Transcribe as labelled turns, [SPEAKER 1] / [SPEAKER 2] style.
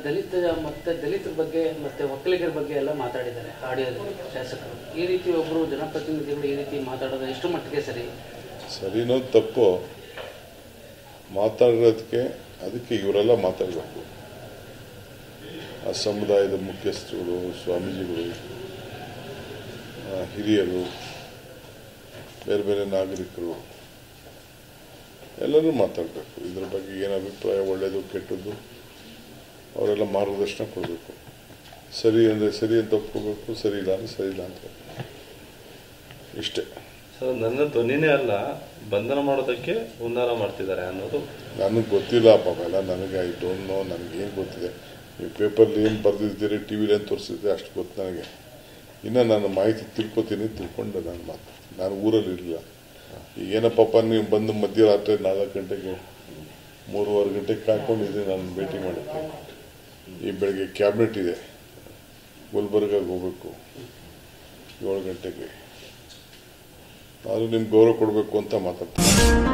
[SPEAKER 1] ದಲಿತರ ಬಗ್ಗೆ ಮತ್ತೆ ಒಕ್ಕಲಿಗರ ಬಗ್ಗೆ ಎಲ್ಲ ಮಾತಾಡಿದ್ದಾರೆ ಆಡಿಯೋದಲ್ಲಿ ಶಾಸಕರು. ಈ ರೀತಿ ಒಬ್ಬರು ಜನಪ್ರತಿನಿಧಿಗಳು ಈ ರೀತಿ ಮಾತಾಡೋದು ಎಷ್ಟು ಮಟ್ಟಿಗೆ
[SPEAKER 2] ಸರಿನೋ ತಪ್ಪು ಮಾತಾಡೋದಕ್ಕೆ? ಅದಕ್ಕೆ ಇವರೆಲ್ಲ ಮಾತಾಡಬೇಕು. ಆ ಸಮುದಾಯದ ಮುಖ್ಯಸ್ಥರು, ಸ್ವಾಮೀಜಿಗಳು, ಹಿರಿಯರು, ಬೇರೆ ಬೇರೆ ನಾಗರಿಕರು ಎಲ್ಲರೂ ಮಾತಾಡಬೇಕು. ಇದ್ರ ಬಗ್ಗೆ ಏನು ಅಭಿಪ್ರಾಯ, ಒಳ್ಳೆಯದು ಕೆಟ್ಟದ್ದು, ಅವರೆಲ್ಲ ಮಾರ್ಗದರ್ಶನ ಕೊಡಬೇಕು. ಸರಿ ಅಂದರೆ ಸರಿ ಅಂತ ಒಪ್ಕೋಬೇಕು, ಸರಿ ಇಲ್ಲ ಅಂದರೆ ಸರಿ ಇಲ್ಲ ಅಂತ ಇಷ್ಟೇ.
[SPEAKER 3] ಸರ್, ನನ್ನ ಧ್ವನಿನೇ ಅಲ್ಲ, ಬಂಧನ ಮಾಡೋದಕ್ಕೆ ಹುನ್ನಾರ ಮಾಡ್ತಿದ್ದಾರೆ ಅನ್ನೋದು
[SPEAKER 2] ನನಗೆ ಗೊತ್ತಿಲ್ಲ ಪಾಪ. ಎಲ್ಲ ನನಗೆ ಐ ಡೋಂಟ್ ನೋ. ನನಗೇನು ಗೊತ್ತಿದೆ? ನೀವು ಪೇಪರ್ಲಿ ಏನು ಬರೆದಿದ್ದೀರಿ, ಟಿ ವಿಲಿ ಏನು ತೋರಿಸಿದ್ರೆ ಅಷ್ಟು ಗೊತ್ತು ನನಗೆ. ಇನ್ನು ನಾನು ಮಾಹಿತಿ ತಿಳ್ಕೊಂಡು ನಾನು ಮಾತಾಡ್ತೀನಿ. ನಾನು ಊರಲ್ಲಿ ಇರಲಿಲ್ಲ. ಈಗೇನೋ ಪಾಪ ನೀವು ಬಂದು ಮಧ್ಯರಾತ್ರಿ 4 ಗಂಟೆಗೆ 3:15 ಗಂಟೆಗೆ ಕಾಯ್ಕೊಂಡಿದ್ದೀನಿ ನಾನು ಭೇಟಿ ಮಾಡೋಕ್ಕೆ. ಈ ಬೆಳಗ್ಗೆ ಕ್ಯಾಬಿನೆಟ್ ಇದೆ, ಗುಲ್ಬರ್ಗಾಗೆ ಹೋಗ್ಬೇಕು 7 ಗಂಟೆಗೆ. ನಾನು ನಿಮ್ಗೆ ಗೌರವ ಕೊಡಬೇಕು ಅಂತ ಮಾತಾಡ್ತೀನಿ.